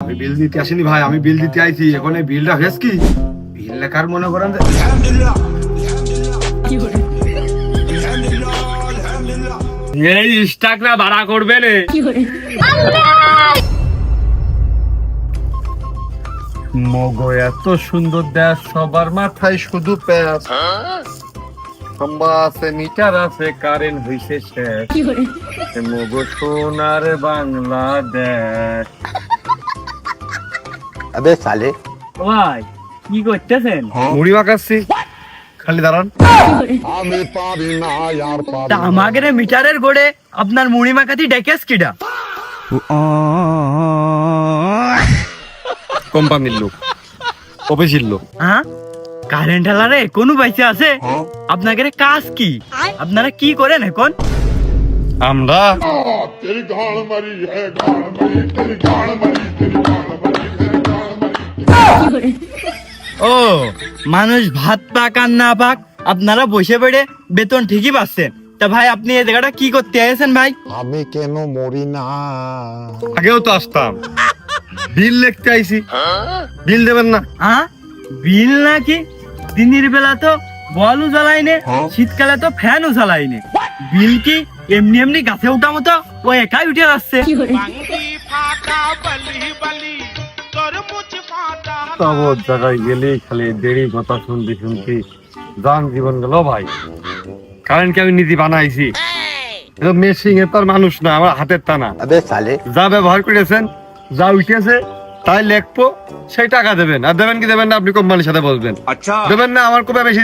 আমি বিল দিতে আসিনি ভাই, আমি বিল দিতে আইছি। এখন এই বিলটা হেস কি বিল লেখার মনে করেন যে এই স্টাকরা ভাড়া করবে রে। মগো এত সুন্দর দেশ, সবার মাথায় শুধু প্যাস। খম্বা আছে, মিটার আছে, কারেন্ট হইছে শেষ। মগো সোনার বাংলাদেশ। अबे साले ভাই কি করতেছেন? মুড়ি মাখাচ্ছি, খালি দাঁড়ান। তা আমাদের মিটারের গোড়ে আপনার মুড়ি মাখাতি ডেকেস কিডা? কোম্পানির লোক, অফিসের লোক। হ্যাঁ, কারেন্ট আলারে কোনো বাইসে আছে? আপনাদের কাজ কি? আপনারা কি করেন এখন? আমরা ও, মানুষ ভাত পাক আর না পাক আপনারা বসে পড়ে বেতন ঠিকই পাচ্ছেন। তা ভাই আপনি এই জায়গাটা কি করতে আছেন ভাই? আমি কেন মরি না? আগেও তো আসতাম, বিল লিখতে আইছি। বিল দেবেন না? হ্যাঁ, বিল নাকি? দিনের বেলা তো বলও জ্বালাইনে, শীতকালে তো ফ্যানও জ্বালাইনে। বিল কি এমনি এমনি গাছে উঠা মতো ও একাই উঠে আসছে? তব জায়গায় গেলে খালি দেরি কথা শুনতে শুনতে যান জীবন গেল ভাই। কারেন্ট কি আমি নিজে বানাইছি? মেশিং এ তার মানুষ না, আমার হাতের টানা। अबे साले যা ব্যবহার করেছেন, যা উঠেছে তাই লেখবো, সেই টাকা দেবেন। আর দেবেন কি দেবেন না আপনি কোম্পানির সাথে বসবেন। দেবেন না, আমার কোপে বেশি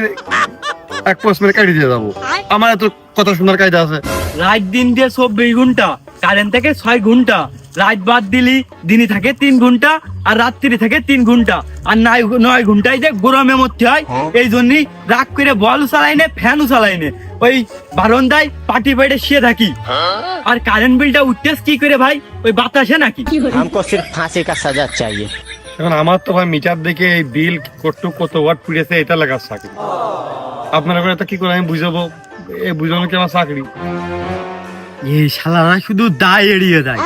এক পোস্ট মেরে কাটি দিয়ে যাবো। আমার এত কথা শোনার কায়দা আছে? রাত দিন দিয়ে 24 ঘন্টা, কারেন্ট থেকে 6 ঘন্টা। রাত বাদ দিলি দিনই থাকে 3 ঘন্টা, আর রাত্রি থাকে 3 ঘন্টা। আর 9 ঘন্টায় যে গরমে মরতে হয়। এই জন্যই রাগ করে বল চালাই নে, ফ্যানও চালাই নে, ওই বারান্দায় পাটি বাইরে শুয়ে থাকি। আর কারেন্ট বিলটা উঠতেস কি করে ভাই? ওই বাতাসে নাকি? हमको सिर्फ फांसी का सजा चाहिए। এখন আমার তো ভাই মিটার দেখে এই বিল কত ওয়াট পুড়েছে এটা লেখার চাকরি। আপনার এখন এটা কি করে আমি বুঝাবো? এই বুঝানো কি আমার চাকরি? এই শালারা শুধু দায় এড়িয়ে যায়।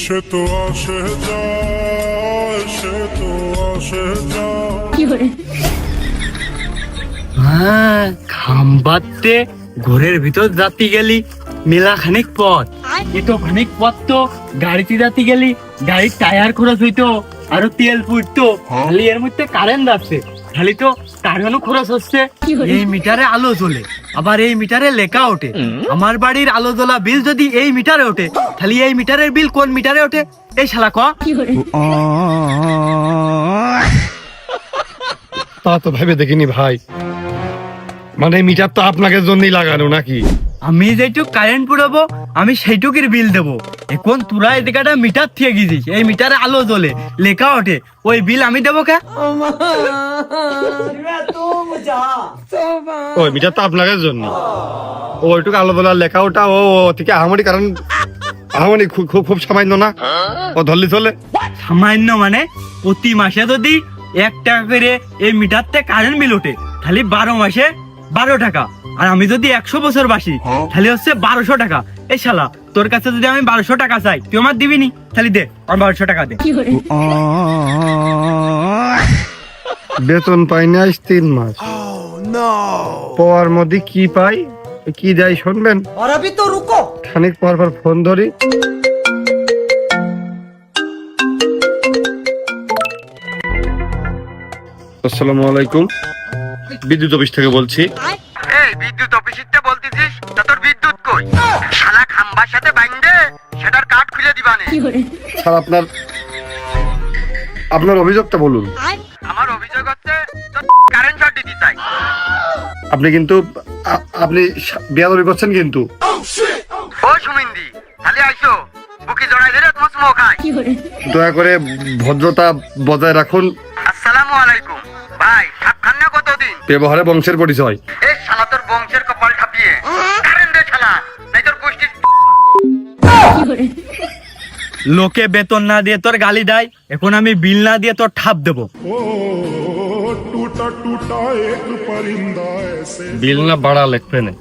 সে তো আসে যায়, সে তো আসে যায়। হ্যাঁ, খাম্বাতে ঘরের ভিতর যাতে গেলি মেলা খানিক পথ। এতো খানিক পথ তো গাড়িতে যাতে গেলি গাড়ির টায়ার খরচ হইতো, আরো তেল পুড়তো। খালি এর মধ্যে কারেন্ট যাচ্ছে, খালি তো কারেন্টও খরচ হচ্ছে। এই মিটারে আলো জ্বলে, আবার এই মিটারে লেখা ওঠে। আমার বাড়ির আলো জ্বলা বিল যদি এই মিটারে ওঠে, খালি এই মিটারের বিল কোন মিটারে ওঠে? এই শালা ক। তা তো ভেবে দেখিনি ভাই। মানে মিটার তো আপনাকে জন্যই লাগানো নাকি? আমি যেটুক কারেন্ট পুরাবো আমি সেইটুকুর বিল দেবো। এখন তোরা এই জায়গাটা মিটার থেকে গেছিস, এই মিটারে আলো জ্বলে লেখা ওঠে, ওই বিল আমি দেবো কে? ওই মিটার তো আপনাকে জন্য, ওইটুকু আলো বলার লেখা ওটা ও থেকে আহামরি, কারণ আহামরি খুব খুব সামান্য না, ও ধরলি চলে। সামান্য মানে প্রতি মাসে যদি 1 টাকা করে এই মিটার থেকে কারেন্ট বিল ওঠে, খালি 12 মাসে 12 টাকা। আর আমি যদি 100 বছর বাসি, তাহলে হচ্ছে 1200 টাকা। এই শালা, তোর কাছে যদি আমি 1200 টাকা চাই, তুই আমার দিবি নি? তাহলে দে, আমার 1200 টাকা দে। বেতন পাই না আজ 3 মাস। পর মধ্যে কি পাই কি যাই শুনবেন? খানিক পর পর ফোন ধরি। আসসালামু আলাইকুম, বিদ্যুৎ অফিস থেকে বলছি। এই বিদ্যুৎ অফিসিতে বলতেছিস? তা তোর বিদ্যুৎ কই? শালা খাম্বার সাথে বাইন্ধে সেটার কাট খুলে দিবানে। স্যার আপনার অভিযোগটা বলুন। আমার অভিযোগ হচ্ছে তোর কারেন্ট শর্ট দিতে চাই। আপনি কিন্তু আপনি বেয়াদবি করছেন কিন্তু। ও সুমিন্দি, খালি আইসো, বুকি জড়াই ধরে তোমার স্মোক খাই। দয়া করে ভদ্রতা বজায় রাখুন। আসসালামু আলাইকুম ভাই, সাবধান না কতদিন? ব্যবহারে বংশের পরিচয়। এই শালা তোর বংশের কপাল ঠাপিয়ে কারেন্ট দে শালা, নাই তোর গোষ্ঠী। লোকে বেতন না দিয়ে তোর গালি দেয়, এখন আমি বিল না দিয়ে তোর ঠাপ দেবো। ओ टूटा टूटा एक परिंदा ऐसे বিল না বাড়া লিখবে না।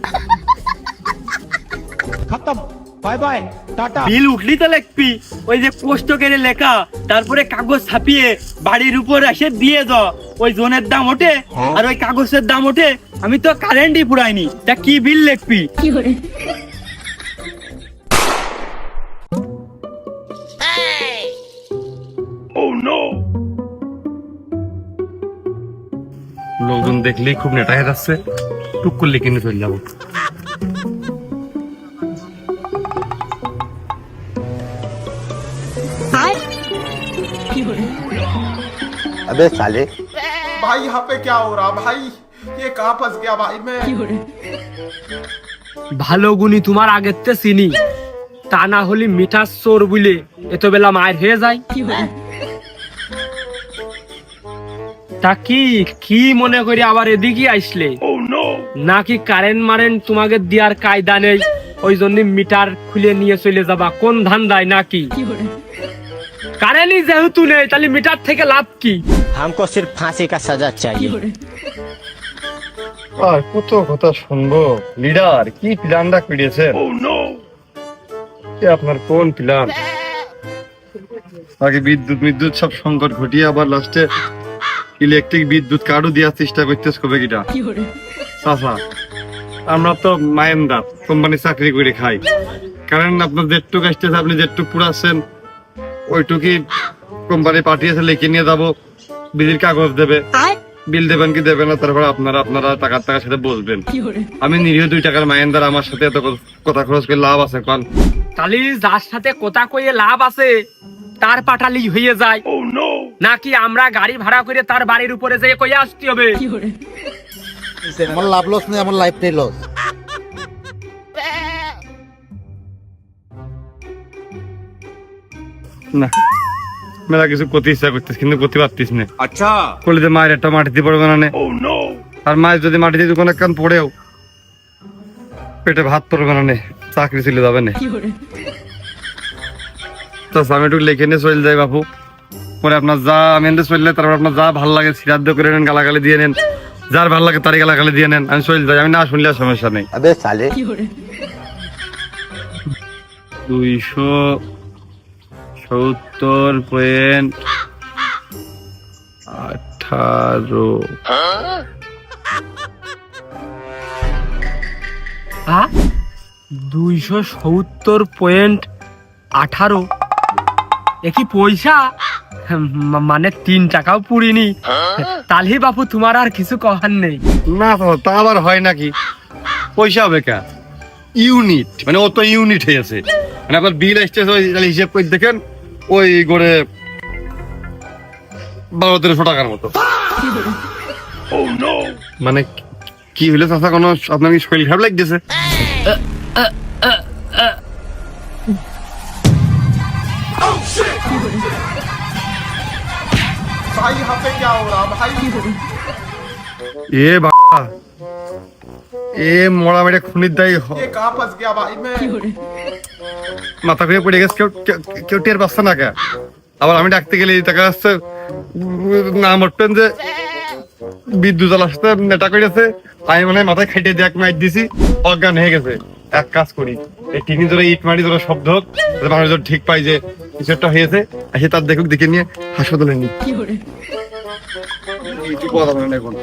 खत्म। बाय बाय टाटा বিল উঠলি তো লিখবি, ওই যে পোস্ট করে লেখা, তারপরে কাগজ ছাপিয়ে বাড়ির উপর এসে দিয়ে দাও। ওই জোনের দাম ওঠে আর ওই কাগজের দাম ওঠে। আমি তো কারেন্টই পুরাইনি, তা কি বিল লিখবি? লোকজন দেখলেই খুব নেটা হয়ে যাচ্ছে, টুক করলে কিনে চলে যাবো। अबे साले भाई यहाँ पे क्या हो रहा भाई ये कहाँ फंस गया भाई मैं ভালো গুণী তোমার আগের তে চিনি, তা না হলে মিঠার চোর বলে এত বেলা মায়ের হয়ে যায়। তা কি কি মনে করি আবার এদিকে আসলে? নাকি কারেন্ট মারেন্ট তোমাকে দেওয়ার কায়দা নেই, ওই জন্য মিটার খুলে নিয়ে চলে যাবা? কোন ধান্দায় নাকি? কারেন্টই যেহেতু নেই তাহলে মিটার থেকে লাভ কি? हमको सिर्फ फांसी का सजा चाहिए আর কত কথা শুনবো। লিডার কি প্ল্যানটা করেছেন? আপনার কোন প্ল্যান? আগে বিদ্যুৎ সব সংকট ঘটিয়ে আবার লাস্টে ইলেকট্রিক বিদ্যুৎ কার্ডও দেওয়ার চেষ্টা করতেছ কবে কিটা? চাচা, আমরা তো মায়েন্দার কোম্পানি চাকরি করে খাই। কারণ আপনার যেটুক আসতেছে, আপনি যেটুক পুরাচ্ছেন ওইটুকুই কোম্পানি পাঠিয়েছে, লিখে নিয়ে যাবো, বিলির কাগজ দেবে, বিল দেবেন কি দেবেন না, তারপর আপনারা টাকার সাথে বসবেন। আমি নিরীহ 2 টাকার মায়েন্দার, আমার সাথে এত কথা খরচ করে লাভ আছে কোন? তাহলে যার সাথে কথা কইয়ে লাভ আছে তার পাঠালি হয়ে যায়, নাকি আমরা গাড়ি ভাড়া করে তার বাড়ির উপরে যেয়ে কইয়া আসতে হবে? আমার লাভ লস নেই, আমার লাইফটাই লস। না, মেলা কিছু করতে ইচ্ছা করতেছ কিন্তু করতে পারতিস না। আচ্ছা করলে যে মায়ের একটা মাটিতে পড়বে না, আর মায়ের যদি মাটিতে কোনো কান পড়েও পেটে ভাত পড়বে না, চাকরি চলে যাবে না। তো আমি একটু লিখে নিয়ে চলে যাই বাপু, পরে আপনার যা আমি চললে তারপর আপনার যা ভালো লাগে শ্রাদ্ধ করে নেন, গালাগালি দিয়ে নেন, যার ভালো লাগে তারই গালাগালি দিয়ে নেন, আমি চলে যাই। আমি না শুনলে আর সমস্যা নেই। अबे साले 270.18 270.18 একই পয়সা, মানে 3 টাকাও পুরিনি। তাহলে বাপু তোমার আর কিছু কহার নেই? না তো তা আবার হয় নাকি? পয়সা হবে কা ইউনিট, মানে অত ইউনিট হয়েছে, মানে আপনার বিল আসছে হিসেব করে দেখেন ওই করে 1200-1300 টাকার মতো। মানে কি হইলে চাচা, কোনো আপনার কি শরীর খারাপ লাগতেছে? भाई यहाँ पे क्या हो रहा भाई এ বাবা, এ মরা মেরে খুনির দায়ী ये कहाँ फंस गया भाई मैं মাথা ঘুরে পড়ে গেছে, কেউ টের পাচ্ছে না কে? আবার আমি ডাকতে গেলে দেখা যাচ্ছে না মরতেন যে বিদ্যুৎ আসতে নেটা করেছে, আমি মনে হয় মাথায় খাইটে দিয়ে মাইট দিছি, অজ্ঞান হয়ে গেছে। এক কাজ করি, এই টিনি ধরে ইট মাটি ধরে শব্দ হোক, মানুষ ঠিক পাই যে কিছু একটা হয়েছে, এসে তার দেখুক, দেখে নিয়ে হাসপাতালে নি। কথা বলেন এখন।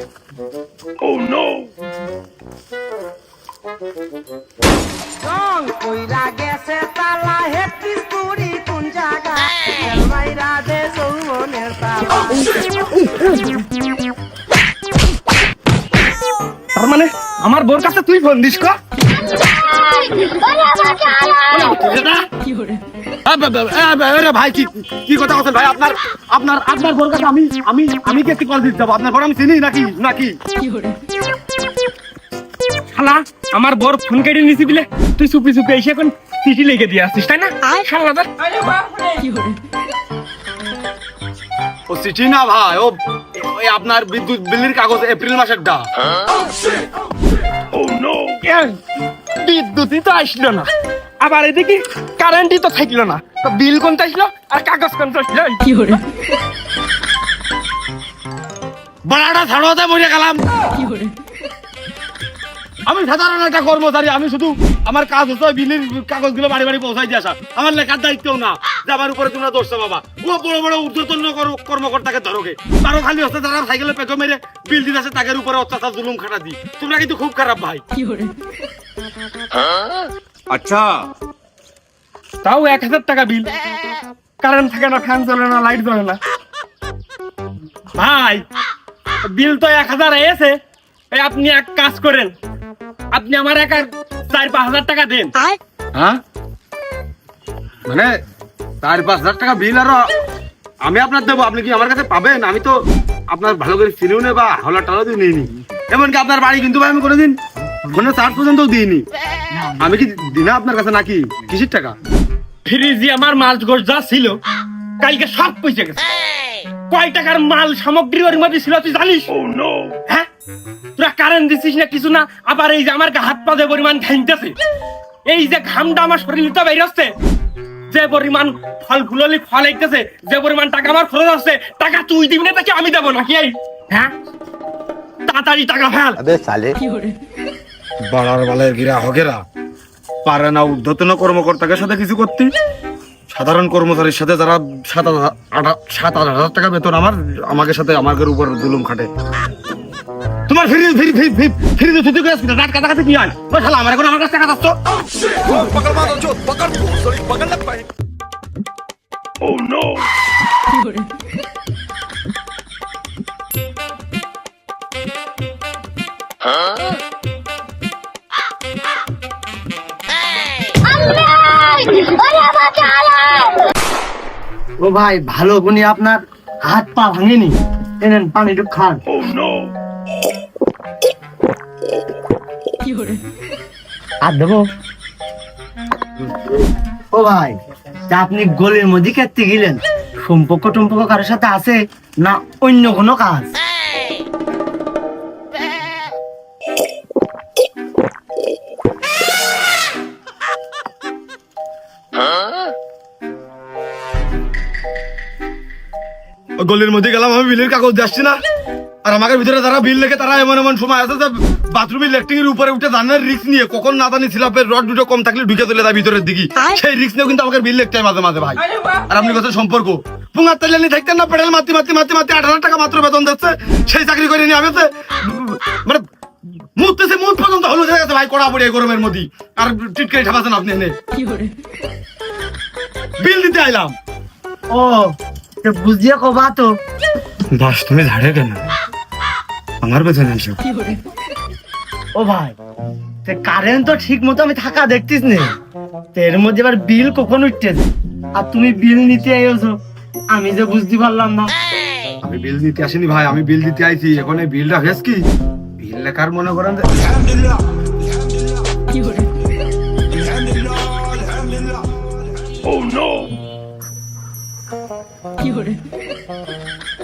তার মানে আমার বোর কাছে তুই ফোন দিস কা? ভাই কি কথা বলছেন ভাই? আপনার বোর কাছে আমি কে কল দিতে যাবো? আপনার বোর আমি চিনি নাকি? শালা আমার বোর ফোন কেটে নিছি বলে তুই চুপি চুপি এসে এখন চিঠি লিখে দিয়ে আসছিস, তাই না? শালা ও চিঠি না ভাই, ওই আপনার বিদ্যুৎ বিলের কাগজ এপ্রিল মাসের ডা। বিদ্যুৎই তো আসলো না, আবার এদিকে কারেন্টই তো থাকলো না, তো বিল কোনটা আসলো আর কাগজ কোনটা আসলো? বাড়াটা ছাড়াতে বসে গেলাম। আমি সাধারণ একটা কর্মচারী, আমি শুধু আমার কাজ হচ্ছে ওই বিলের কাগজগুলো বাড়ি বাড়ি পৌঁছাই দিয়ে আসা। আমার লেখার দায়িত্বও না যে আমার উপরে তোমরা দোষটা বাবা। ও বড় বড় ঊর্ধ্বতন কর্মকর্তাকে ধরোগে, তারও খালি হচ্ছে যারা সাইকেলে পেটো মেরে বিল দিতে আসে তাদের উপরে অত্যাচার জুলুম খাটা দিই। তোমরা কিন্তু খুব খারাপ ভাই। अच्छा তাও 1000 টাকা বিল, কারেন্ট থাকে না, ফ্যান চলে না, লাইট জ্বলে না। ভাই বিল তো 1000 এসে, এই আপনি এক কাজ করেন, আপনি আমার একার 4-5 টাকা দেন। হ্যাঁ মানে 4-5 টাকা বিল আর আমি আপনার দেবো, আপনি কি আমার কাছে পাবেন? আমি তো আপনার ভালো করে চিনিও নেই বা হলার টালাও দিয়ে নিইনি। এমনকি আপনার বাড়ি কিন্তু ভাই আমি কোনোদিন ফোনে চার্জ পর্যন্ত দিইনি। আমি কি দিনা আপনার কাছে নাকি? কিসের টাকা? ফ্রিজে আমার মাল গোছ যা ছিল কালকে সব পয়সা গেছে। কয় টাকার মাল সামগ্রী ওর মধ্যে ছিল তুই জানিস? হ্যাঁ, তোরা কারেন্ট দিছিস না কিছু না, আবার এই যে আমার হাত পা যে পরিমাণ ঘামতেছে, এই যে ঘামটা আমার শরীরে তো বের হচ্ছে, যে পরিমাণ ফল ফুললি ফল আইতেছে, যে পরিমাণ টাকা আমার খরচ হচ্ছে, টাকা তুই দিবি না তাকে আমি দেবো নাকি? এই হ্যাঁ, তাড়াতাড়ি টাকা ফেল। বাড়ার বালের গিরা হগেরা পারে না ঊর্ধ্বতন কর্মকর্তাকে সাথে কিছু করতে, সাধারণ কর্মচারীর সাথে যারা 7,000 টাকা বেতন আমাকে সাথে আমাদের উপর জুলুম খাটে। তোমার রাত কাছাকাছি কি হয়? আমার এখন আমার কাছে টাকা যাচ্ছ। ও ভাই, ভালো গুনি আপনার হাত পা ভাঙেনি, এনেন পানি একটু খান। আর দেবো? ও ভাই, তা আপনি গলির মধ্যে কেটে গেলেন, সম্পর্ক টম্পর্ক কারোর সাথে আছে না অন্য কোনো কাজ? গলির মধ্যে গেলাম, আমি বিলের কাগজ যাচ্ছি না, আর আমাকে ভিতরে যারা বিল লেখে তারা এমন এমন সময় আছে যে বাথরুমে ইলেকট্রিক এর উপরে উঠে জানার রিস্ক নিয়ে কখন না জানি সিলাপের রড দুটো কম থাকলে ঢুকে চলে যায় ভিতরের দিকে, সেই রিস্ক নিয়েও কিন্তু আমাকে বিল লিখতে হয় মাঝে মাঝে ভাই। আর আপনি কথা সম্পর্ক পুঙ্গার তাইলে থাকতেন না, পেডাল মাতি 8,000 টাকা মাত্র বেতন দিচ্ছে, সেই চাকরি করে নিয়ে আমি মানে মুততেছে, মুখ পর্যন্ত হলুদ হয়ে গেছে ভাই, কড়া পড়ে গরমের মধ্যে, আর টিটকারি ঠাপাচ্ছেন আপনি এনে বিল দিতে আইলাম। ও বুঝিয়ে কবা তো বাস তুমি ঝাড়ে কেন আমার পেছনে এসো? ও ভাই, কারেন্ট তো ঠিক মতো আমি থাকা দেখতিস নে, এর মধ্যে এবার বিল কখন উঠতেছে, আর তুমি বিল নিতে আইছো, আমি যে বুঝতে পারলাম না। আমি বিল দিতে আসিনি ভাই, আমি বিল দিতে আইছি। এখন এই বিলটা হয়েছে কি, বিল লেখার মনে করেন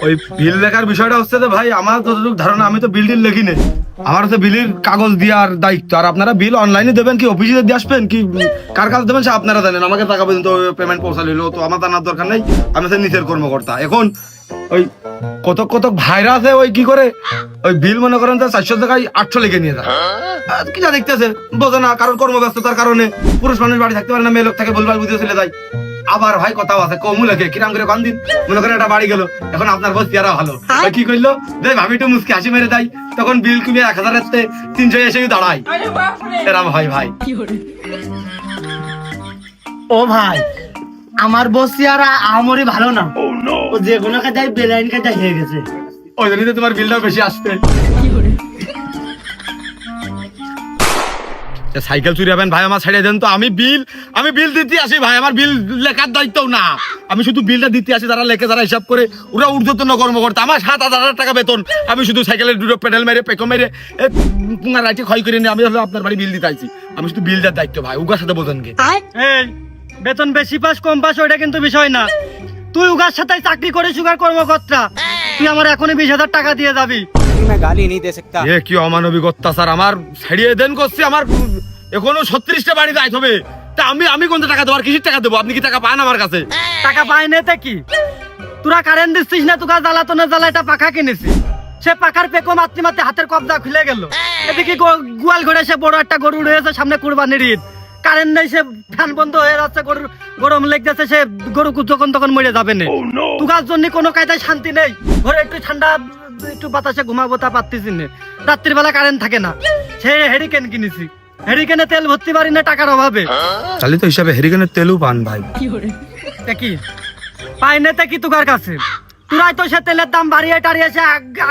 ওই বিল লেখার বিষয়টা হচ্ছে যে ভাই, আমার যতটুকু ধারণা, আমি তো বিল টিল লেখি না, আমার হচ্ছে বিলের কাগজ দেওয়ার দায়িত্ব। আর আপনারা বিল অনলাইনে দেবেন কি অফিসে দিয়ে আসবেন কি কার কাছে দেবেন সে আপনারা জানেন, আমাকে টাকা পর্যন্ত পেমেন্ট পৌঁছালো তো আমার জানার দরকার নেই, আমি হচ্ছে নিচের কর্মকর্তা। এখন ওই কত ভাইরা আছে ওই কি করে ওই বিল মনে করেন 400 টাকায় 800 লিখে নিয়ে যায়, কি যা দেখতেছে বোঝে না, কারণ কর্মব্যস্ততার কারণে পুরুষ মানুষ বাড়ি থাকতে পারে না, মেয়ে লোক থাকে বলবার বুঝে চলে যায়। আবার ভাই কথাও আছে কমু লেখে কিরাম করে কান দিন, মনে করেন এটা বাড়ি গেল, এখন আপনার বস ইয়ারা ভালো কি করলো যে ভাবি একটু মুসকি হাসি মেরে দেয়, তখন বিল কমে 1000-300 এসে দাঁড়ায়, এরাম হয় ভাই। ও ভাই, আমার বসি আর আমরি ভালো না, ও যে কোনো কাজে বেলাইন কাজে হয়ে গেছে, ওই জন্যই তো তোমার বিলটাও বেশি আসবে। সাইকেল চুরি হবেন ভাই, আমার ছাড়িয়ে দেন তো, আমি বিল দিতে আসি ভাই, আমার বিল লেখার দায়িত্ব না, আমি শুধু বিলটা দিতে আসি, যারা লেখে যারা হিসাব করে ওরা ঊর্ধ্বতন কর্মকর্তা, আমার 7,000 টাকা বেতন, আমি শুধু সাইকেলের দুটো পেডেল মেরে পেকো মেরে পুঙ্গার রাইটে ক্ষয় করে নিয়ে আমি হলো আপনার বাড়ি বিল দিতে আইছি, আমি শুধু বিল দেওয়ার দায়িত্ব ভাই, উগার সাথে বোঝেন কে? এই বেতন বেশি পাস কম পাস ওইটা কিন্তু বিষয় না, তুই উগার সাথে চাকরি করে সুগার কর্মকর্তা, তুই আমার এখনই 20,000 টাকা দিয়ে যাবি। मैं गाली नहीं दे सकता। এ কি অমানবিক অত্যাচার, আমার ছাড়িয়ে দেন করছে, আমার এখনো 36টা বাড়ি যাইতে হবে, তা আমি কোন টাকা দেবো আর কিসের টাকা দেবো? আপনি কি টাকা পান আমার কাছে? টাকা পাই না তে কি, তোরা কারেন্ট দিচ্ছিস না, তোরা জ্বালাতো না জ্বালা এটা পাখা কিনেছি, সে পাখার পেকো মারতে মারতে হাতের কবজা খুলে গেল, এদিকে গোয়াল ঘরে এসে বড় একটা গরু রয়েছে, সামনে কুরবানির ঈদ, কারেন্ট নেই, সে ফ্যান বন্ধ হয়ে যাচ্ছে, গরুর গরম লেগেছে, সে গরু যখন তখন মরে যাবে না। তুকার জন্য কোনো কায়দায় শান্তি নেই, ঘরে একটু ঠান্ডা একটু বাতাসে ঘুমাবো তা পারতেছি না, রাত্রির বেলা কারেন্ট থাকে না, সে হেরিকেন কিনেছি, হেরিকেনে তেল ভর্তি পারি না টাকার অভাবে। তাহলে তো হিসাবে হেরিকেনের তেলও পান ভাই। কি পাই না তা কি তুকার কাছে? তুরাই তো সে তেলের দাম বাড়িয়ে টাড়িয়ে সে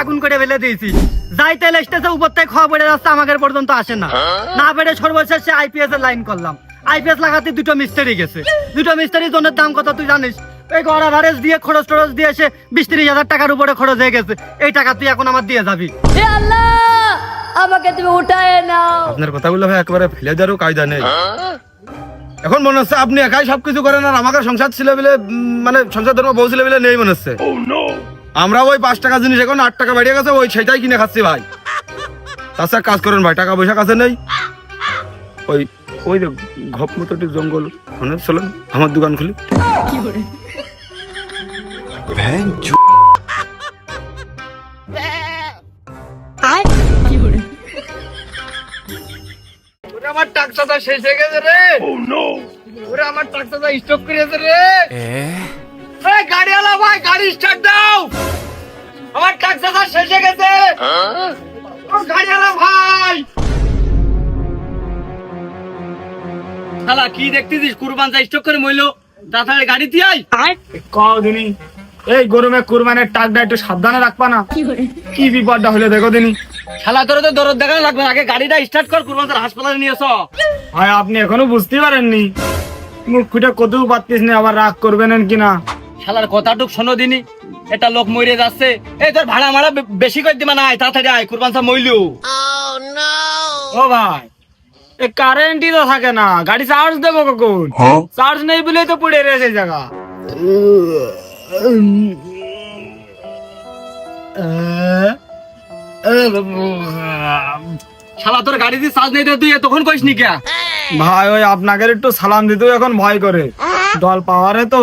আগুন করে ফেলে দিয়েছি, যাই তেল এসতেছে উপর থেকে খাওয়া বেড়ে যাচ্ছে, আমাদের পর্যন্ত আসে না, না বেড়ে সর্বশেষে আইপিএস এর লাইন করলাম, আইপিএস লাগাতে 2টো মিস্ত্রি গেছে, 2টো মিস্ত্রি জনের দাম কত তুই জানিস? এই গড়া ভারেজ দিয়ে খরচ টরচ দিয়ে এসে 20-30 হাজার টাকার উপরে খরচ হয়ে গেছে, এই টাকা তুই এখন আমার দিয়ে যাবি। হে আল্লাহ, আমাকে তুমি উঠায় নাও। আপনার কথাগুলো ভাই একেবারে ফেলে দেওয়ারও কায়দা নেই। এখন মনে হচ্ছে আপনি একাই সবকিছু করেন আর আমাকে সংসার ছিল বলে মানে সংসার ধর্ম বউ ছিল বলে নেই মনে হচ্ছে। আমরা ওই 5 টাকা জিনিস এখন 8 টাকা বেড়ে গেছে, ওই সেটাই কিনে খাচ্ছি ভাই। তাছাড়া কাজ করেন ভাই, টাকা পয়সা কাছে নেই, ওই ওই ঘপ মতো একটু জঙ্গল মানে চলেন আমার দোকান খুলি। আমার টাকা শেষ হয়ে গেছে রে, ওরে আমার টাকা স্টক করেছে রে, গাড়িওয়ালা ভাই গাড়ি স্টার্ট দাও, আমার টাকা শেষ হয়ে গেছে, গাড়িওয়ালা ভাই। শালা কি দেখতেছিস, কুরবান যা স্টক করে মইলো, তাড়াতাড়ি গাড়ি দিয়ে আয়। কদিনই এই গরমে কুরবানের টাকটা একটু সাবধানে রাখবা না, কি বিপদটা হলে দেখো দিনই। শালা তোর তো দরদ দেখানো লাগবে, আগে গাড়িটা স্টার্ট কর, কুরবান তোর হাসপাতালে নিয়ে এসো। ভাই আপনি এখনো বুঝতে পারেননি, মুখ ফুটে কতও পারতিস না, আবার রাগ করবেন কিনা। শালার কথাটুক শোনো দিনি, এটা লোক মরে যাচ্ছে, এই তোর ভাড়া মারা বেশি করে দিবা না, তাড়াতাড়ি আয়, কুরবান সব মইলু। ও ভাই এ কারেন্টই তো থাকে না, গাড়ি চার্জ দেবো কখন? চার্জ নেই বলে তো পড়ে রয়েছে জায়গা। শালা তোর গাড়িতে চার্জ নেই তো তুই তখন কইস নি কে? ভাই ওই আপনাকে একটু সালাম দিতেও এখন ভয় করে, দল পাওয়ারে তো।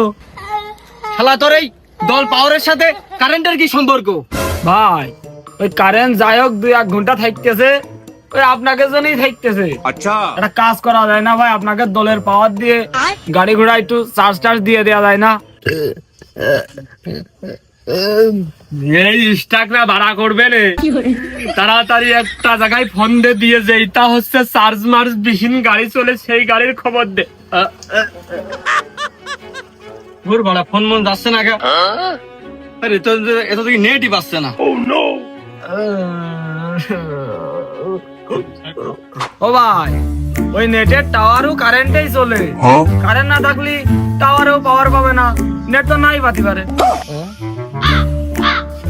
শালা তোর এই দল পাওয়ারের সাথে কারেন্টের কি সম্পর্ক? ভাই ওই কারেন্ট যাই হোক 2-1 ঘন্টা থাকতেছে, ওই আপনাকে জন্যই থাকতেছে। আচ্ছা একটা কাজ করা যায় না ভাই, আপনাকে দলের পাওয়ার দিয়ে গাড়ি ঘোড়া একটু চার্জ টার্জ দিয়ে দেওয়া যায় না? এই স্টাকরা ভাড়া করবে রে, তাড়াতাড়ি একটা জায়গায় ফোন দিয়ে যেটা হচ্ছে চার্জ মার্জ বিহীন গাড়ি চলে সেই গাড়ির খবর দে। তোর ভাড়া ফোন মন যাচ্ছে না গা? আরে তো এত থেকে নেগেটিভ আসছে না। ও ভাই ওই নেটের টাওয়ারও কারেন্টেই চলে, কারেন্ট না থাকলে টাওয়ারেও পাওয়ার পাবে না, নেট তো নাই পাতি পারে।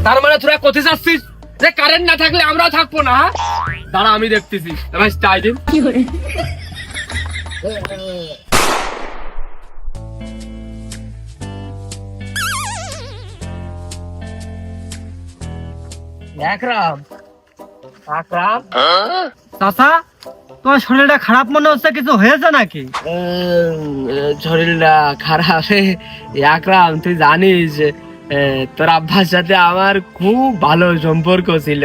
তার মানে তোরা কোথায় যাচ্ছিস যে কারেন্ট না থাকলে আমরা থাকবো না? দাঁড়া আমি দেখতেছি। চাচা তোমার শরীরটা খারাপ মনে হচ্ছে, কিছু হয়েছে নাকি? শরীরটা খারাপ। আকরাম তুই জানিস তোর আব্বার সাথে আমার খুব ভালো সম্পর্ক ছিল।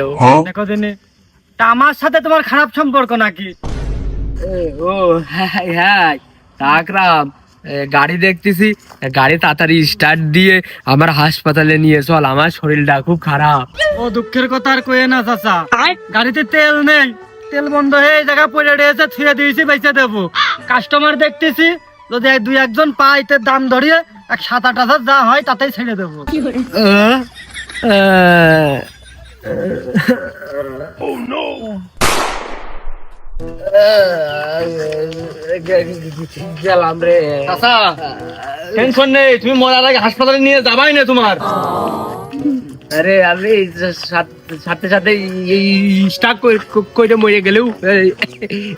দেখো দিনে তা আমার সাথে তোমার খারাপ সম্পর্ক নাকি? ও হ্যাঁ হ্যাঁ আকরাম, গাড়ি দেখতেছি, গাড়ি তাড়াতাড়ি স্টার্ট দিয়ে আমার হাসপাতালে নিয়ে চল, আমার শরীরটা খুব খারাপ। ও দুঃখের কথা আর কয়ে না চাচা, গাড়িতে তেল নেই, তেল বন্ধ হয়ে এই জায়গা পড়ে রয়েছে, থুয়ে দিয়েছি, বেঁচে দেবো। কাস্টমার দেখতেছি, যদি 2-1 পাই তো দাম ধরিয়ে 7-8 হাজার যা হয় তাতেই ছেড়ে দেবো। গেলাম রে চাচা টেনশন নেই, তুমি মরার আগে হাসপাতালে নিয়ে যাবাই না তোমার। আরে আমি সাথে সাথে স্টাক করে মরে গেলেও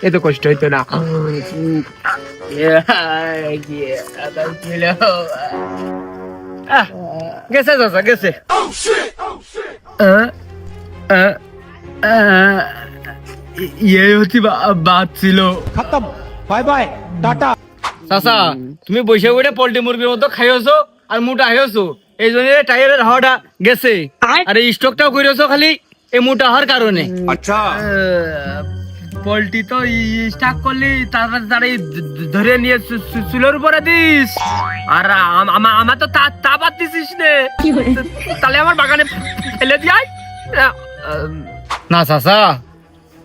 এত কষ্ট হইতো না। গেছে চাচা গেছে। ইয়ে হচ্ছে বাদ ছিল। खत्म बाय बाय टाटा। চাচা তুমি বসে বসে পোল্ট্রি মুরগির মতো খাইছো আর মোটা হয়েছো, এই জন্য টায়ারের হাওয়াটা গেছে, আর এই স্টকটাও করেছো খালি এই মোটা হওয়ার কারণে। পোল্ট্রি তো স্টাক করলি তাড়াতাড়ি ধরে নিয়ে চুলের উপরে দিস, আর আমার তো তা বাদ দিছিস নে, তাহলে আমার বাগানে ফেলে দিয়াই। না চাচা,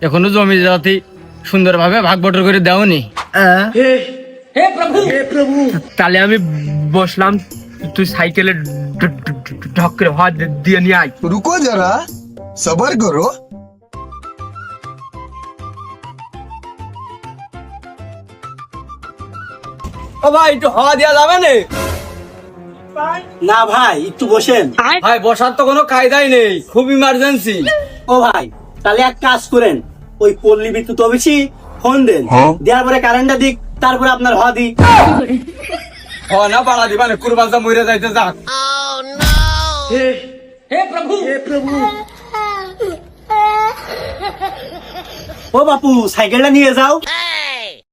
এখনো জমি জাতি সুন্দরভাবে ভাগ বটর করে দেওনি। তাহলে আমি বসলাম, তুই সাইকেলে ঢক করে হাত দিয়ে নিয়ে আয়। रुको जरा सबर करो। ও ভাই, একটু হাওয়া দেওয়া যাবে না? না ভাই, একটু বসেন। ভাই বসার তো কোনো কায়দাই নেই, খুব ইমার্জেন্সি। ও ভাই, তাহলে এক কাজ করেন, ওই পল্লী বিদ্যুৎ অফিসে ফোন দেন, দেওয়ার পরে কারেন্টটা দিক, তারপরে আপনার হওয়া দিক। না বাড়া দিবা না, কুরবানটা মরে যাইতে যাক। ও বাপু, সাইকেলটা নিয়ে যাও।